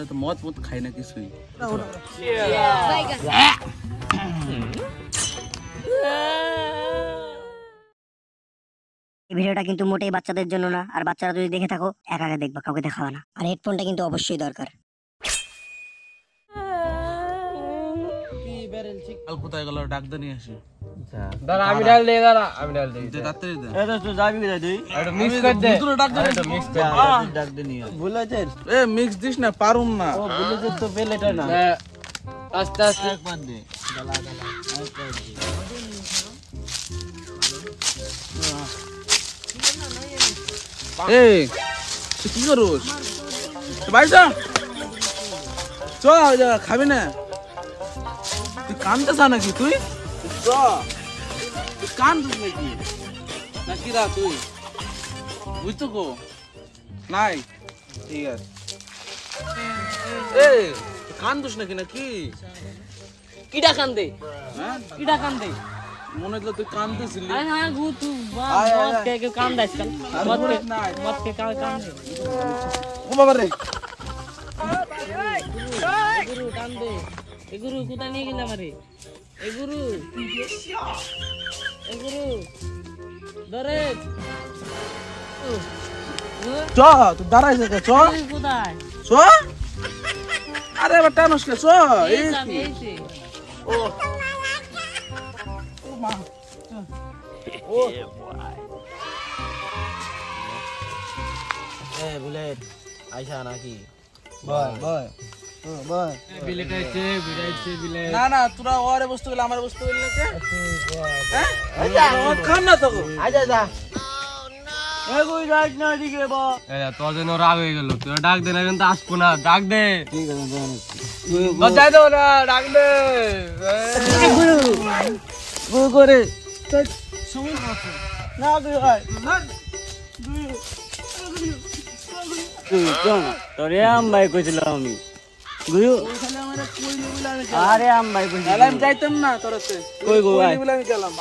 তো মদ মদ খাই না কিছুই। এই ভিডিওটা কিন্তু মোটেই বাচ্চাদের জন্য না, আর বাচ্চারা যদি দেখে থাকো একা একা দেখবা, কাউকে দেখাবা না। আর হেডফোনটা কিন্তু অবশ্যই দরকার। কোথায় গেল? ডাক দে নিয়ে আসি। দাঁড়া আমি ডাল দে, দাঁড়া আমি ডাল দে। তাড়াতাড়ি দে। এই তো যাবি কোথায় তুই? এটা মিক্স কর দে। দুটো ডাক দে। এটা মিক্স কর দে, ডাক দে নিয়ে। বুলেটের এ মিক্স দিস না, পারুম না। ও বুলেটের তো পেলেটা না। আস্তে আস্তে একবার দে। ডালা ডালা একবার দে। এই তুই কি করছ? বাইরে যা। চল খাবি না? তুই কানতেছ নাকি? তুই কানছিস নাকি? নাকি রা তুই বুঝতো গো নাই? ঠিক আছে। এই কান্দুস নাকি? নাকি কিডা কান্দে? হ্যাঁ কিডা কান্দে? মনে হলো তুই কান্দতেছিলি। আরে হ্যাঁ গু তু মদ কে কান্দাইস কাল মদ কে কান্দে। ও বাবা রে গুরু কান্দে। এ গুরু কোথায় নিয়ে গেলাম? আরে এ গুরু ধরে চ তুই দাঁড়াইছে কে? চ কোথায়? চ আরে এবার টানস কে? চ এই এইছে ও ও মা ও এ বুলেট আইসা নাকি? বয় বয় বয়। বিলেট আইছে, বিলেট। না না তোরা ওরে বস্তু গেলে আমার বস্তু গেলে কে? হ্যাঁ আচ্ছা খান না তো। আচ্ছা যা। এ কই যাস না দিকে বা। এ তোর জন্য রাগ হয়ে গেল। তুই ডাক দে না, কিন্তু আসবো না। ডাক দে। ঠিক আছে বল। যাই দাও না, ডাক দে। গুরু করে সময় আছে না তুই ভাই। তোরে আম ভাই কইছিলাম আমি। গুরু ওখানে আমরা কই নিবলা আমি আরে আম ভাই কইছিলাম। তাহলে আমি যাইতাম না তোরতে। কই গো ভাই? নিবলা আমি গেলাম।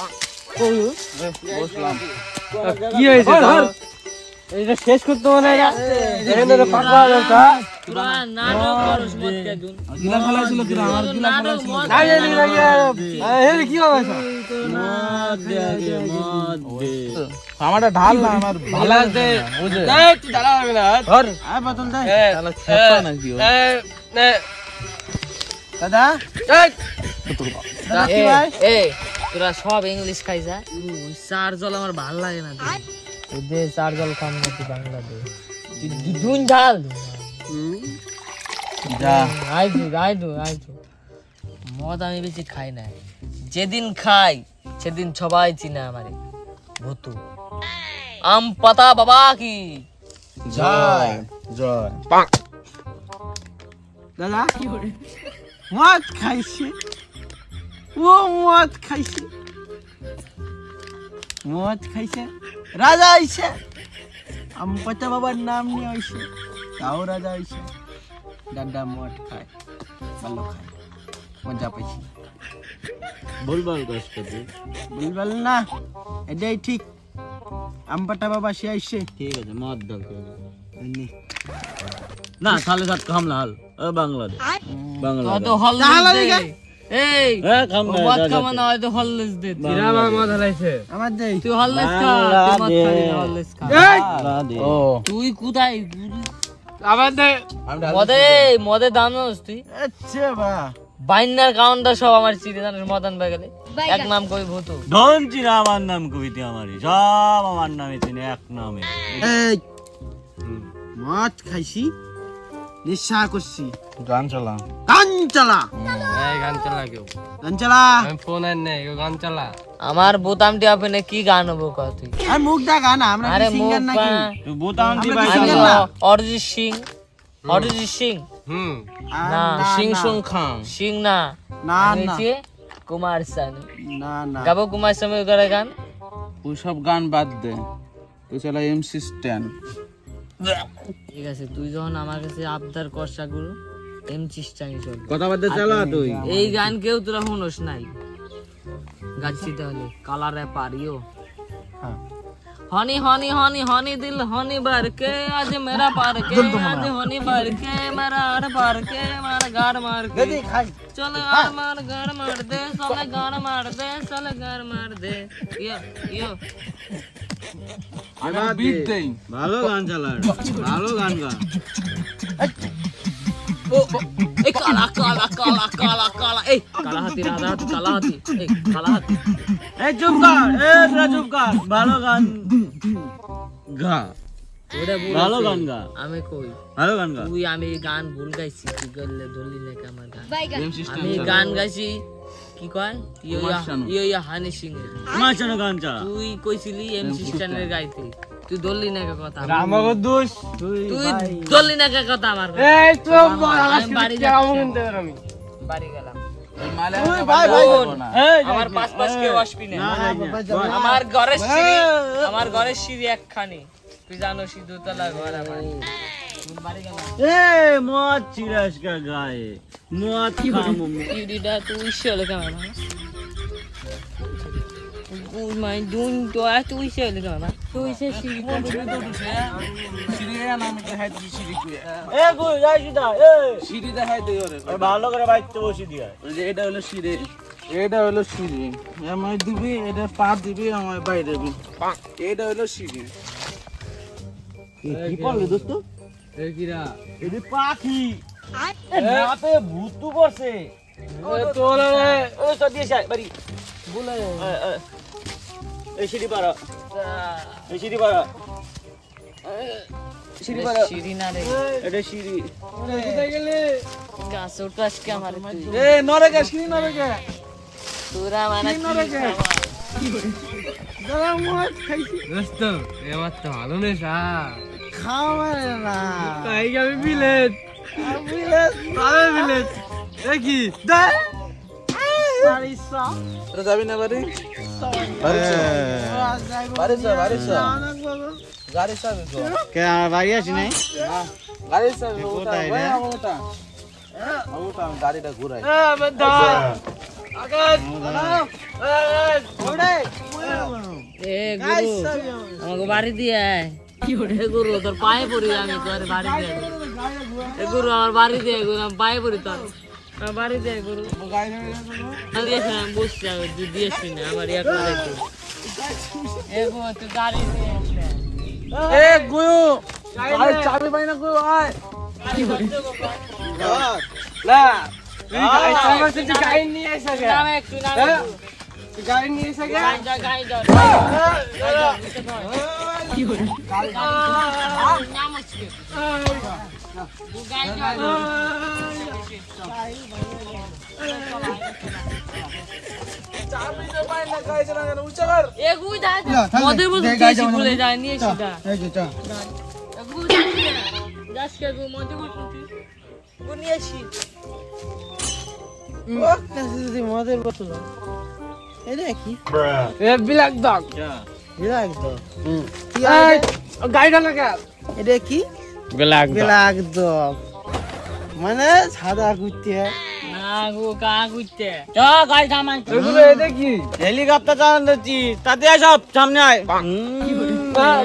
কই বসলাম। কি হইছে? এইটা শেষ করতে মনে হয় না। এখানে পাকা দরকা। তোরা নাটক করস মদ কে দুন। গিলা খেলাছিল কি? আমার গিলা খেলাছিল। না জানি না এই কি হবে? মদ দে আগে, মদ দে। আমারটা ঢাল না, আমার ভালো দে। এই তুই দাঁড়া হবে না। ধর। আয় বদল দে। শালা খেপা নাকি ও? নে দাদা এই কি ভাই? এ তোরা সব ইংলিশ খাইছা? ওই চার জল আমার ভাল লাগে না। তুই দে চার জল খাম না, তুই বাংলা দে। তুই দুন ঢাল। যা আইদু মদ আমি বেশি খাই না। যেদিন খাই সেদিন সবাই চিনে আমারে ভুতু। আম পাতা বাবা কি জয় জয় দাদা মদ খাইছে? ও মদ খাইছে, মদ খাইছে। রাজা আইছে, আমপাতা বাবার নাম নিয়ে আইছে, তাও রাজা আইছে। দাদা মদ খায়, ভালো খায়, মজা পাইছি। বলবাল কষ্ট দে। বলবাল না, এটাই ঠিক। আমপাতা বাবা সে আইছে। ঠিক আছে মদ দাও। না তাহলে সাত কামলা হাল বাংলাদেশ বাংলা তো হলদেস দে। এই মদ খাওয়া না হয় তো হলদেস দে। তিরা মদ হালাইছে আমার দেই। তুই হলদেস খা, তুই মদ খাবি না, হলদেস খা। ও তুই কোথায় আবার দে। মদে দানস তুই? আচ্ছা বা বাইনার কাউন্টার সব আমার চিনে জানিস মদন ভাই গেলে এক নাম কই ভূতু। ধন চিনা আমার নাম কবিতা আমারই, সব আমার নামে চিনে এক নামে। এই মদ খাইছি, নেশা করছি, গান চালা, গান চালা, এই গান চালা কেউ, গান চালা। আমি ফোন আর নেই, গান চালা। আমার বোতামটি আপনি কি গান হবো কহ তুই? আর মুখ দা গান, আমরা আরে কি সিঙ্গার নাকি? তুই বোতাম দি আমরা ভাই কি singer চালা। না? অরিজিৎ সিং, অরিজিৎ সিং না, সিং সুং খান সিং না, না আমি না হচ্ছি কুমার শানু। না না, গাবো কুমার শানু করে গান? ওই সব গান বাদ দে, তুই চালা এমসি স্ট্যান্ড। ঠিক আছে, তুই যখন আমার কাছে আবদার করছা গুরু এমচিস্টানি চল কথা বাদ দে চালা তুই। এই গান কেউ তোরা শুনোস নাই? গাচ্ছি তাহলে কালার পারিও हनी हनी हनी हनी दिल हनी भर के आज मेरा पार के आज हनी भर के मेरा आड़ पार के मारा गाड़ मार के चल आड़ मार गाड़ मार दे साले गाड़ मार दे साले गाड़ मार दे यो यो আমি বিট দেই ভালো গান চালা ভালো গান গা ओ ए काला काला काला काला काला ए काला हाथी राधा हाथी काला हाथी ए काला हाथी এই চুপ কর তোরা চুপ কর ভালো গান গা ওরে ভালো গান গা আমি কই ভালো গান গা তুই আমি গান ভুল গাইছি তুই গল্লে ধরলি না আমার গান আমি গান গাইছি কি কয় ইয়া হানি সিং এর মাছানো গান চালা তুই কইছিলি এমসি স্ট্যান্ডের গাইতে তুই ধরলি না কথা আমাকে দোষ তুই ধরলি না কথা আমার এই তো আমি বাড়ি যাচ্ছি আমি বাড়ি গেলাম এই আমার পাশ কেউ আসবি না আমার ঘরের সিঁড়ি একখানি তুই জানো দোতলা ঘর আমার বাড়ি গেলাম এ মদ চিরাস কা গায়ে মদ খামু সিঁড়িটা তুই চলে কেমন ওই মাই দুন তো তুই চলে কেমন তুই সে সিঁড়িটা এ কই যাই সিধা এ সিঁড়ি দেখাই দেই ওরে ভালো করে বাইতে বসি দিয়া এটা হলো সিঁড়ি এটা হলো সিঁড়ি আমায় দিবি এটা পা দিবি আমায় বাইরে দিবি এটা হলো সিঁড়ি কি বললি দোস্ত এই কিরা এদি পাখি রাতে ভূত করছে তোর ও তো দিয়েছে বাড়ি বলে এই সিঁড়ি পারা এই সিঁড়ি পারা সিঁড়ি পারা সিঁড়ি না রে এটা সিঁড়ি কোথায় গেলে গাছ উঠাস কে আমার এ নরে গে সিঁড়ি নরে গে তোরা মানে দাদা মদ খাইছি দোস্ত এবার তো ভালো নেশা খাওয়ারে না তাই আমি বিলেত ভালো বিলেত দেখি তোরা যাবি না বাড়ি বাড়ি আসি নাই গাড়িটা ঘুরাই এ গুরু আমাকে বাড়ি দিয়ে আয় এ গুরু তোর পায়ে পড়ি আমি তোর বাড়ি দিয়ে এ গুরু আমার বাড়ি দিয়ে গুরু আমি পায়ে পড়ি তোর আমার বাড়ি দিয়ে গুরু দিয়েছি আমি বসছি আমি তুই দিয়েছি না আমার ইয়া করে দে এ গুরু তুই গাড়ি দিয়ে এ গুয়ু আরে চাবি পাই না গুয়ু আয় না তুই গাড়ি চালাতে তুই গাড়ি নিয়ে এসে গে নামে একটু নামে তুই গাড়ি নিয়ে এসে গে গাড়ি দাও কি হলো নাম আছে গাড়ি দাও চাবি তো পাই না গাড়ি চালানো কেন উচ্চ কর এ গুই দা মদের মধ্যে দিয়েছি ভুলে যায় নিয়ে সিধা এই যে চা গুই দাস কে গু মদের মধ্যে গু নিয়ে আসি মদের বোতল এটা কি এ বিলাক দগ এটা একদম এই গাড়িটা লাগা এটা কি বিলাক একদম মানে সাদা কুত্তে না গু কা গুইতে চ গাড়ি থামান এগুলো এটা কি হেলিকপ্টার চালাচ্ছি তাতে সব সামনে আয়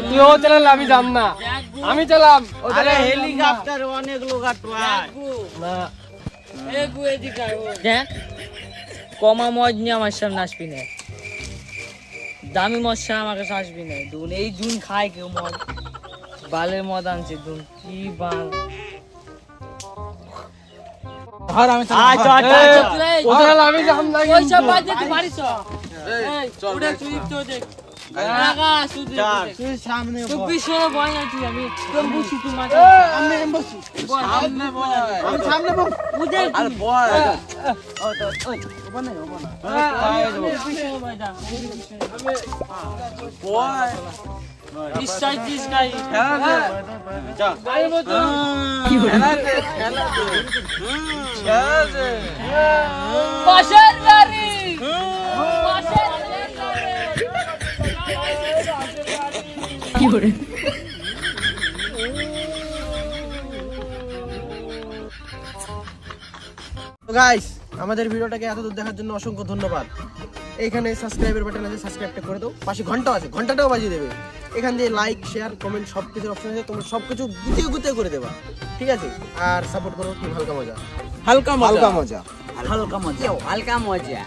তুইও চালালে আমি যাম না আমি চালাম আরে হেলিকপ্টার অনেক লোক আটপায় না এ গু এদিকে আয় দেখ কমা মদ নিয়ে আমার সামনে আসবি না দামি মদ ছাড়া আমার কাছে আসবি না দুন এই দুন খায় কেউ মদ বালের মদ আনছে দুন কি বাল ধর আমি আয় আমি যাম না পয়সা বাদ দে তুই বাড়ি চ এই উড়ে তুই তো দেখ লাগা সুদি তুই সামনে তুই পিছনে বয় না তুই আমি তোর বুঝি তুই মাথা আমি বসি সামনে বয় আমি সামনে বস উদে আর বয় ওখানে পিছনে বয় দা বয় নিশ্চয় দিস গাই খেলা দে যা গাই মতো খেলা দে খেলা দে পাশের বাড়ি পাশের কি করে তো গাইস আমাদের ভিডিওটাকে এতদূর দেখার জন্য অসংখ্য ধন্যবাদ। এইখানে সাবস্ক্রাইবের বাটন আছে, সাবস্ক্রাইবটা করে দাও, পাশে ঘন্টা আছে, ঘন্টাটাও বাজিয়ে দেবে। এখান দিয়ে লাইক শেয়ার কমেন্ট সব কিছু অপশন আছে, তোমরা সব কিছু গুটিয়ে গুটিয়ে করে দেবা, ঠিক আছে? আর সাপোর্ট করো টিম হালকা মজা। হালকা মজা হালকা মজা। হালকা মজা হালকা মজা